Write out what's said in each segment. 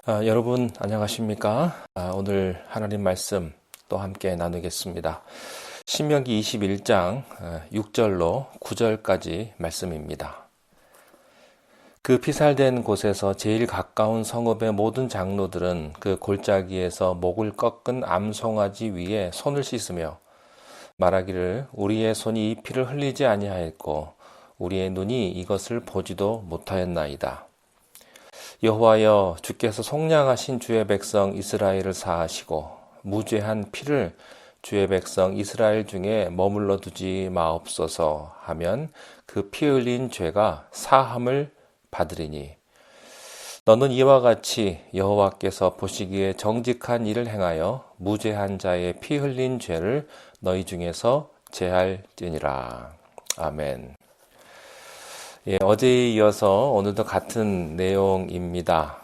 여러분 안녕하십니까? 오늘 하나님 말씀 또 함께 나누겠습니다. 신명기 21장 6절로 9절까지 말씀입니다. 그 피살된 곳에서 제일 가까운 성읍의 모든 장로들은 그 골짜기에서 목을 꺾은 암송아지 위에 손을 씻으며 말하기를 우리의 손이 이 피를 흘리지 아니하였고 우리의 눈이 이것을 보지도 못하였나이다. 여호와여, 주께서 속량하신 주의 백성 이스라엘을 사하시고 무죄한 피를 주의 백성 이스라엘 중에 머물러 두지 마옵소서 하면 그 피 흘린 죄가 사함을 받으리니 너는 이와 같이 여호와께서 보시기에 정직한 일을 행하여 무죄한 자의 피 흘린 죄를 너희 중에서 제할지니라. 아멘. 어제에 이어서 오늘도 같은 내용입니다.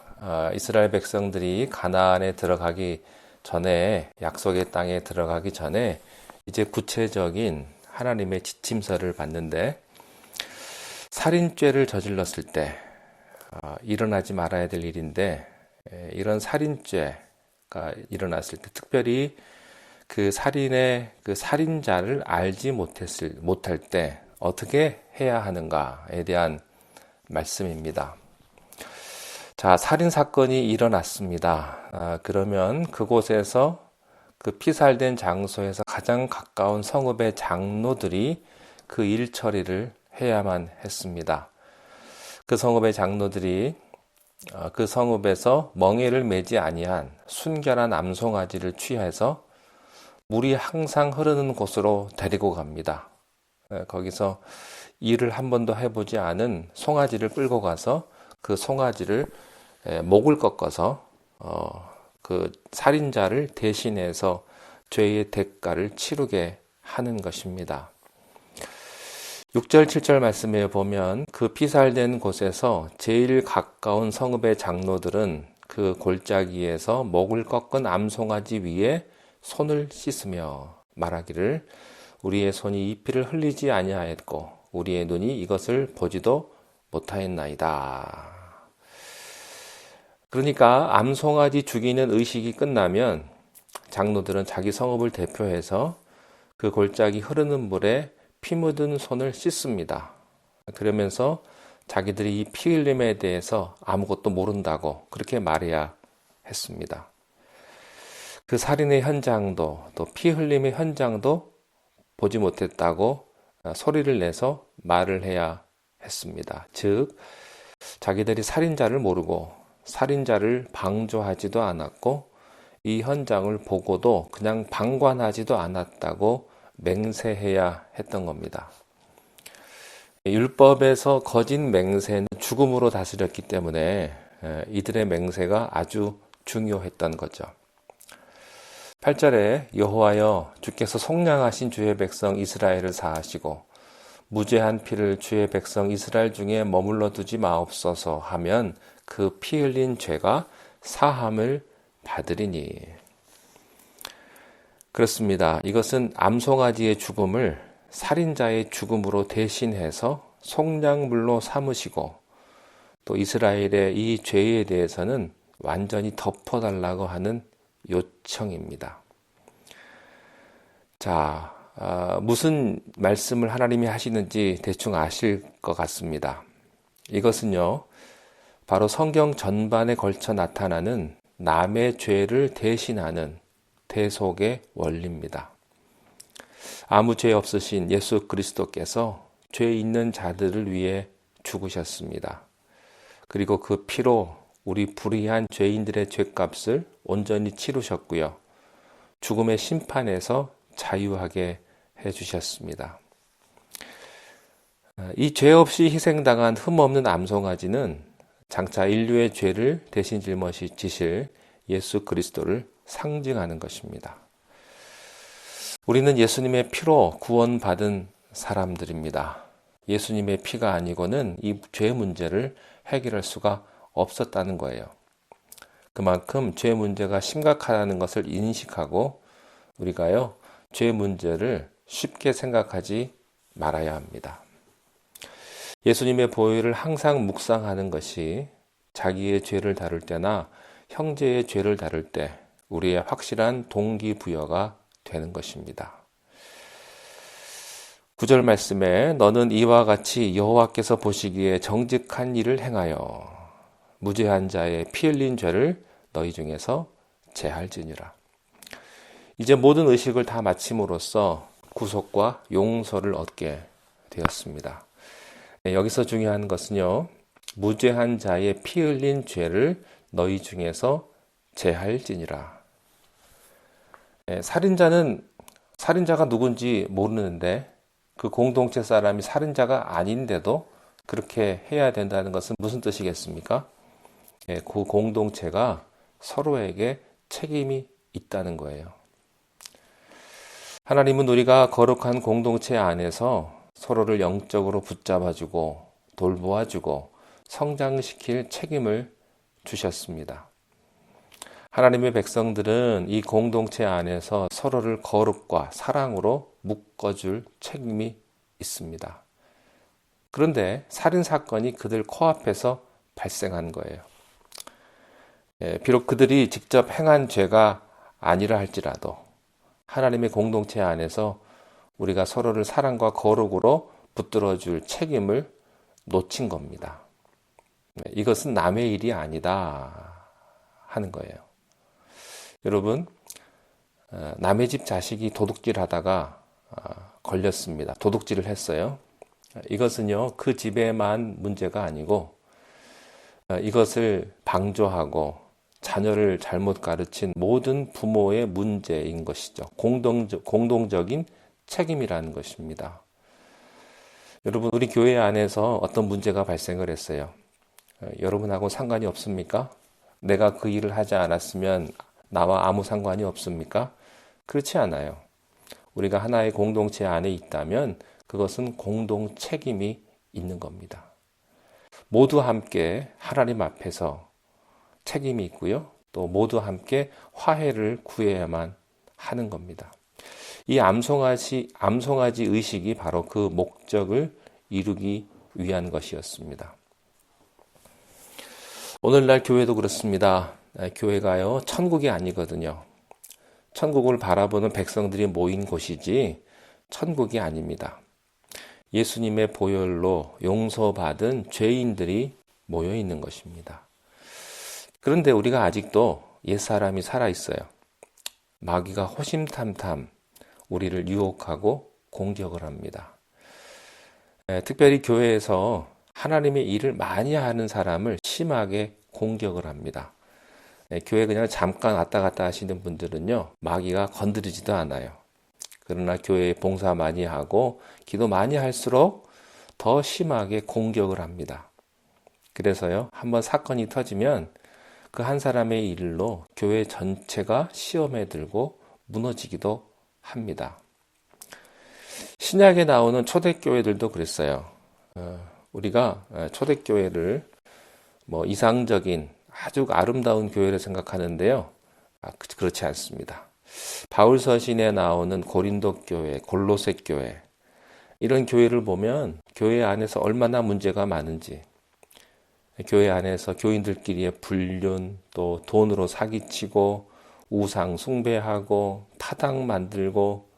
이스라엘 백성들이 가나안에 들어가기 전에, 약속의 땅에 들어가기 전에 이제 구체적인 하나님의 지침서를 받는데, 살인죄를 저질렀을 때 일어나지 말아야 될 일인데, 이런 살인죄가 일어났을 때 특별히 그 살인의 그 살인자를 알지 못할 때 어떻게 해야 하는가에 대한 말씀입니다. 자, 살인사건이 일어났습니다. 그러면 그곳에서 그 피살된 장소에서 가장 가까운 성읍의 장로들이 그 일 처리를 해야만 했습니다. 그 성읍의 장로들이 그 성읍에서 멍에를 매지 아니한 순결한 암송아지를 취해서 물이 항상 흐르는 곳으로 데리고 갑니다. 거기서 일을 한 번도 해보지 않은 송아지를 끌고 가서 그 송아지를 목을 꺾어서 그 살인자를 대신해서 죄의 대가를 치르게 하는 것입니다. 6절 7절 말씀에 보면 그 피살된 곳에서 제일 가까운 성읍의 장로들은 그 골짜기에서 목을 꺾은 암송아지 위에 손을 씻으며 말하기를 우리의 손이 이 피를 흘리지 아니하였고 우리의 눈이 이것을 보지도 못하였나이다. 그러니까 암송아지 죽이는 의식이 끝나면 장로들은 자기 성읍을 대표해서 그 골짜기 흐르는 물에 피 묻은 손을 씻습니다. 그러면서 자기들이 이 피 흘림에 대해서 아무것도 모른다고 그렇게 말해야 했습니다. 그 살인의 현장도 또 피 흘림의 현장도 보지 못했다고 소리를 내서 말을 해야 했습니다. 즉, 자기들이 살인자를 모르고 살인자를 방조하지도 않았고 이 현장을 보고도 그냥 방관하지도 않았다고 맹세해야 했던 겁니다. 율법에서 거짓 맹세는 죽음으로 다스렸기 때문에 이들의 맹세가 아주 중요했던 거죠. 8절에 여호와여, 주께서 속량하신 주의 백성 이스라엘을 사하시고 무죄한 피를 주의 백성 이스라엘 중에 머물러 두지 마옵소서 하면 그 피 흘린 죄가 사함을 받으리니. 그렇습니다. 이것은 암송아지의 죽음을 살인자의 죽음으로 대신해서 속량물로 삼으시고 또 이스라엘의 이 죄에 대해서는 완전히 덮어달라고 하는 요청입니다. 자, 무슨 말씀을 하나님이 하시는지 대충 아실 것 같습니다. 이것은요, 바로 성경 전반에 걸쳐 나타나는 남의 죄를 대신하는 대속의 원리입니다. 아무 죄 없으신 예수 그리스도께서 죄 있는 자들을 위해 죽으셨습니다. 그리고 그 피로 우리 불의한 죄인들의 죄값을 온전히 치르셨고요. 죽음의 심판에서 자유하게 해주셨습니다. 이 죄 없이 희생당한 흠없는 암송아지는 장차 인류의 죄를 대신 짊어지실 예수 그리스도를 상징하는 것입니다. 우리는 예수님의 피로 구원받은 사람들입니다. 예수님의 피가 아니고는 이 죄 문제를 해결할 수가 없었다는 거예요. 그만큼 죄 문제가 심각하다는 것을 인식하고 우리가요, 죄 문제를 쉽게 생각하지 말아야 합니다. 예수님의 보혈을 항상 묵상하는 것이 자기의 죄를 다룰 때나 형제의 죄를 다룰 때 우리의 확실한 동기부여가 되는 것입니다. 9절 말씀에 너는 이와 같이 여호와께서 보시기에 정직한 일을 행하여 무죄한 자의 피 흘린 죄를 너희 중에서 제할지니라. 이제 모든 의식을 다 마침으로써 구속과 용서를 얻게 되었습니다. 여기서 중요한 것은요, 무죄한 자의 피 흘린 죄를 너희 중에서 제할지니라. 살인자가 누군지 모르는데 그 공동체 사람이 살인자가 아닌데도 그렇게 해야 된다는 것은 무슨 뜻이겠습니까? 그 공동체가 서로에게 책임이 있다는 거예요. 하나님은 우리가 거룩한 공동체 안에서 서로를 영적으로 붙잡아주고 돌보아주고 성장시킬 책임을 주셨습니다. 하나님의 백성들은 이 공동체 안에서 서로를 거룩과 사랑으로 묶어줄 책임이 있습니다. 그런데 살인사건이 그들 코앞에서 발생한 거예요. 비록 그들이 직접 행한 죄가 아니라 할지라도 하나님의 공동체 안에서 우리가 서로를 사랑과 거룩으로 붙들어줄 책임을 놓친 겁니다. 이것은 남의 일이 아니다 하는 거예요. 여러분, 남의 집 자식이 도둑질 하다가 걸렸습니다. 도둑질을 했어요. 이것은요, 그 집에만 문제가 아니고 이것을 방조하고 자녀를 잘못 가르친 모든 부모의 문제인 것이죠. 공동적인 책임이라는 것입니다. 여러분, 우리 교회 안에서 어떤 문제가 발생을 했어요. 여러분하고 상관이 없습니까? 내가 그 일을 하지 않았으면 나와 아무 상관이 없습니까? 그렇지 않아요. 우리가 하나의 공동체 안에 있다면 그것은 공동 책임이 있는 겁니다. 모두 함께 하나님 앞에서 책임이 있고요. 또 모두 함께 화해를 구해야만 하는 겁니다. 이 암송아지 의식이 바로 그 목적을 이루기 위한 것이었습니다. 오늘날 교회도 그렇습니다. 교회가요, 천국이 아니거든요. 천국을 바라보는 백성들이 모인 곳이지 천국이 아닙니다. 예수님의 보혈로 용서받은 죄인들이 모여 있는 것입니다. 그런데 우리가 아직도 옛사람이 살아있어요. 마귀가 호심탐탐 우리를 유혹하고 공격을 합니다. 특별히 교회에서 하나님의 일을 많이 하는 사람을 심하게 공격을 합니다. 교회 그냥 잠깐 왔다 갔다 하시는 분들은요, 마귀가 건드리지도 않아요. 그러나 교회에 봉사 많이 하고 기도 많이 할수록 더 심하게 공격을 합니다. 그래서요, 한번 사건이 터지면 그 한 사람의 일로 교회 전체가 시험에 들고 무너지기도 합니다. 신약에 나오는 초대교회들도 그랬어요. 우리가 초대교회를 이상적인 아주 아름다운 교회를 생각하는데요. 그렇지 않습니다. 바울 서신에 나오는 고린도 교회, 골로새 교회, 이런 교회를 보면 교회 안에서 얼마나 문제가 많은지, 교회 안에서 교인들끼리의 불륜, 또 돈으로 사기치고 우상 숭배하고 타당 만들고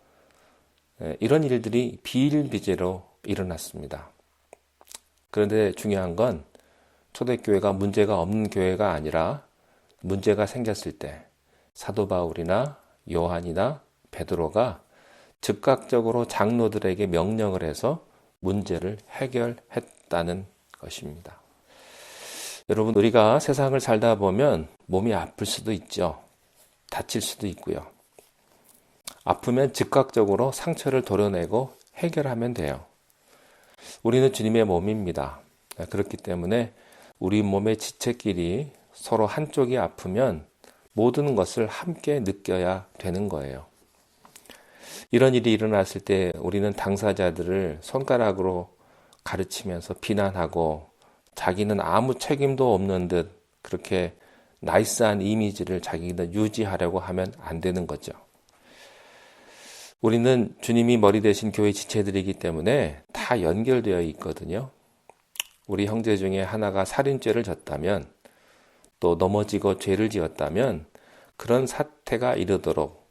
이런 일들이 비일비재로 일어났습니다. 그런데 중요한 건 초대교회가 문제가 없는 교회가 아니라 문제가 생겼을 때 사도 바울이나 요한이나 베드로가 즉각적으로 장로들에게 명령을 해서 문제를 해결했다는 것입니다. 여러분, 우리가 세상을 살다 보면 몸이 아플 수도 있죠. 다칠 수도 있고요. 아프면 즉각적으로 상처를 도려내고 해결하면 돼요. 우리는 주님의 몸입니다. 그렇기 때문에 우리 몸의 지체끼리 서로 한쪽이 아프면 모든 것을 함께 느껴야 되는 거예요. 이런 일이 일어났을 때 우리는 당사자들을 손가락으로 가르치면서 비난하고 자기는 아무 책임도 없는 듯 그렇게 나이스한 이미지를 자기는 유지하려고 하면 안 되는 거죠. 우리는 주님이 머리 대신 교회 지체들이기 때문에 다 연결되어 있거든요. 우리 형제 중에 하나가 살인죄를 졌다면 또 넘어지고 죄를 지었다면 그런 사태가 이르도록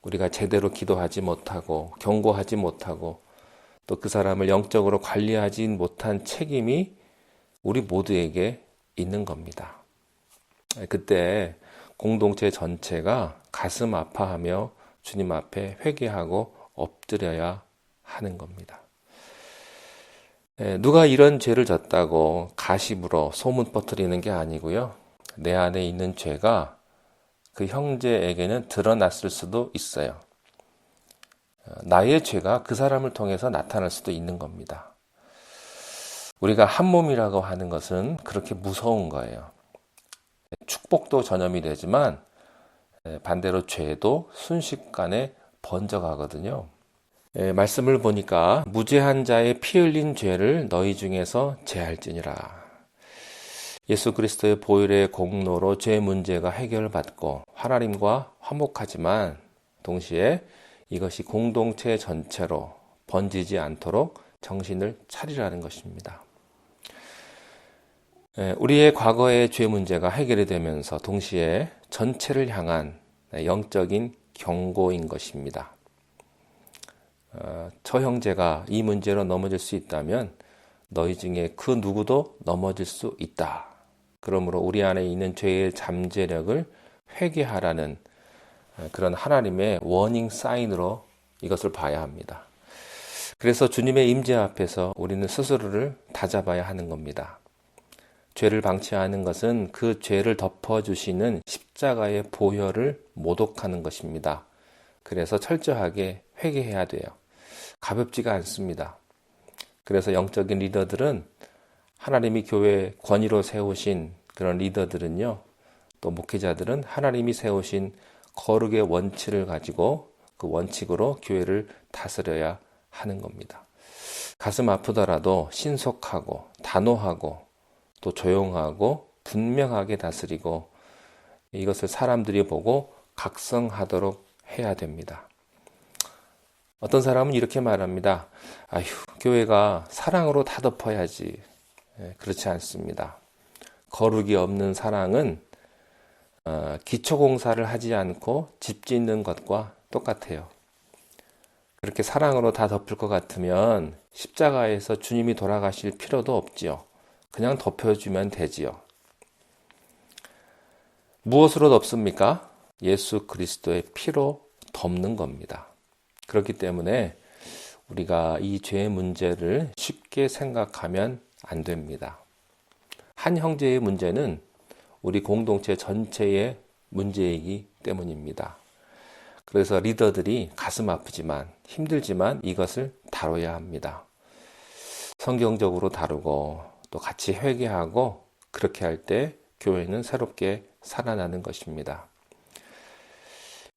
우리가 제대로 기도하지 못하고 경고하지 못하고 또 그 사람을 영적으로 관리하지 못한 책임이 우리 모두에게 있는 겁니다. 그때 공동체 전체가 가슴 아파하며 주님 앞에 회개하고 엎드려야 하는 겁니다. 누가 이런 죄를 졌다고 가십으로 소문 퍼뜨리는 게 아니고요. 내 안에 있는 죄가 그 형제에게는 드러났을 수도 있어요. 나의 죄가 그 사람을 통해서 나타날 수도 있는 겁니다. 우리가 한 몸이라고 하는 것은 그렇게 무서운 거예요. 축복도 전염이 되지만 반대로 죄도 순식간에 번져가거든요. 말씀을 보니까 무죄한 자의 피 흘린 죄를 너희 중에서 제할지니라. 예수 그리스도의 보혈의 공로로 죄 문제가 해결받고 하나님과 화목하지만 동시에 이것이 공동체 전체로 번지지 않도록 정신을 차리라는 것입니다. 우리의 과거의 죄 문제가 해결이 되면서 동시에 전체를 향한 영적인 경고인 것입니다. 저 형제가 이 문제로 넘어질 수 있다면 너희 중에 그 누구도 넘어질 수 있다. 그러므로 우리 안에 있는 죄의 잠재력을 회개하라는 그런 하나님의 워닝 사인으로 이것을 봐야 합니다. 그래서 주님의 임재 앞에서 우리는 스스로를 다잡아야 하는 겁니다. 죄를 방치하는 것은 그 죄를 덮어주시는 십자가의 보혈을 모독하는 것입니다. 그래서 철저하게 회개해야 돼요. 가볍지가 않습니다. 그래서 영적인 리더들은 하나님이 교회 권위로 세우신 그런 리더들은요, 또 목회자들은 하나님이 세우신 거룩의 원칙을 가지고 그 원칙으로 교회를 다스려야 하는 겁니다. 가슴 아프더라도 신속하고 단호하고 또 조용하고 분명하게 다스리고 이것을 사람들이 보고 각성하도록 해야 됩니다. 어떤 사람은 이렇게 말합니다. 아휴, 교회가 사랑으로 다 덮어야지. 그렇지 않습니다. 거룩이 없는 사랑은 기초공사를 하지 않고 집 짓는 것과 똑같아요. 그렇게 사랑으로 다 덮을 것 같으면 십자가에서 주님이 돌아가실 필요도 없지요. 그냥 덮여주면 되지요. 무엇으로 덮습니까? 예수 그리스도의 피로 덮는 겁니다. 그렇기 때문에 우리가 이 죄의 문제를 쉽게 생각하면 안 됩니다. 한 형제의 문제는 우리 공동체 전체의 문제이기 때문입니다. 그래서 리더들이 가슴 아프지만 힘들지만 이것을 다뤄야 합니다. 성경적으로 다루고 또 같이 회개하고 그렇게 할 때 교회는 새롭게 살아나는 것입니다.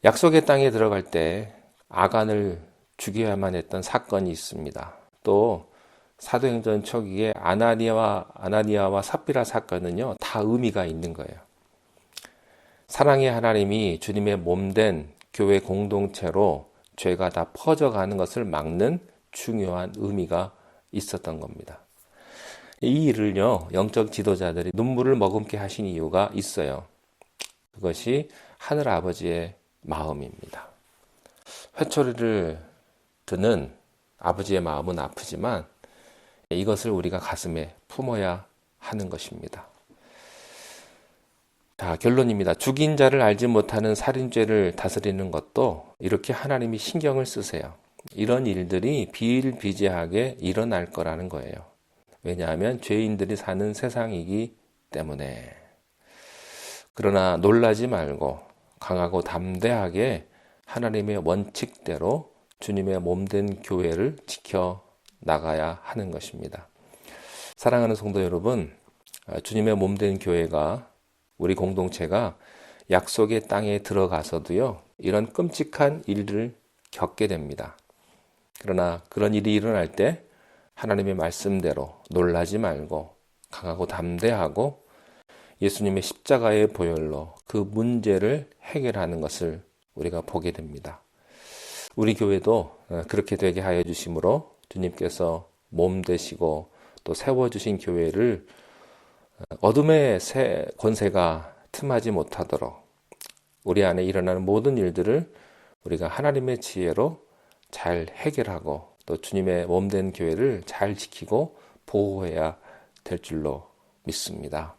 약속의 땅에 들어갈 때 아간을 죽여야만 했던 사건이 있습니다. 또 사도행전 초기에 아나니아와 삽비라 사건은요, 다 의미가 있는 거예요. 사랑의 하나님이 주님의 몸된 교회 공동체로 죄가 다 퍼져가는 것을 막는 중요한 의미가 있었던 겁니다. 이 일을요, 영적 지도자들이 눈물을 머금게 하신 이유가 있어요. 그것이 하늘 아버지의 마음입니다. 회초리를 드는 아버지의 마음은 아프지만 이것을 우리가 가슴에 품어야 하는 것입니다. 자, 결론입니다. 죽인 자를 알지 못하는 살인죄를 다스리는 것도 이렇게 하나님이 신경을 쓰세요. 이런 일들이 비일비재하게 일어날 거라는 거예요. 왜냐하면 죄인들이 사는 세상이기 때문에. 그러나 놀라지 말고 강하고 담대하게 하나님의 원칙대로 주님의 몸된 교회를 지켜 나가야 하는 것입니다. 사랑하는 성도 여러분, 주님의 몸된 교회가 우리 공동체가 약속의 땅에 들어가서도요, 이런 끔찍한 일들을 겪게 됩니다. 그러나 그런 일이 일어날 때 하나님의 말씀대로 놀라지 말고 강하고 담대하고 예수님의 십자가의 보혈로 그 문제를 해결하는 것을 우리가 보게 됩니다. 우리 교회도 그렇게 되게 하여 주심으로 주님께서 몸 되시고 또 세워주신 교회를 어둠의 새 권세가 틈하지 못하도록 우리 안에 일어나는 모든 일들을 우리가 하나님의 지혜로 잘 해결하고 또 주님의 몸된 교회를 잘 지키고 보호해야 될 줄로 믿습니다.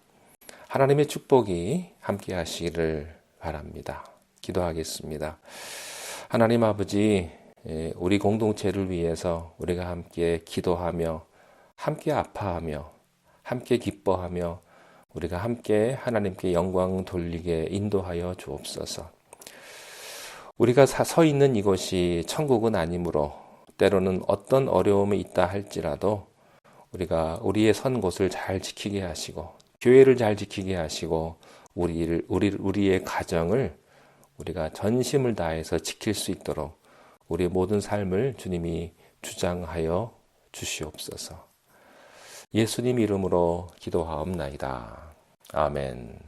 하나님의 축복이 함께 하시기를 바랍니다. 기도하겠습니다. 하나님 아버지, 우리 공동체를 위해서 우리가 함께 기도하며 함께 아파하며 함께 기뻐하며 우리가 함께 하나님께 영광 돌리게 인도하여 주옵소서. 우리가 서 있는 이곳이 천국은 아니므로 때로는 어떤 어려움이 있다 할지라도 우리가 우리의 선 곳을 잘 지키게 하시고 교회를 잘 지키게 하시고 우리의 가정을 우리가 전심을 다해서 지킬 수 있도록 우리의 모든 삶을 주님이 주장하여 주시옵소서. 예수님 이름으로 기도하옵나이다. 아멘.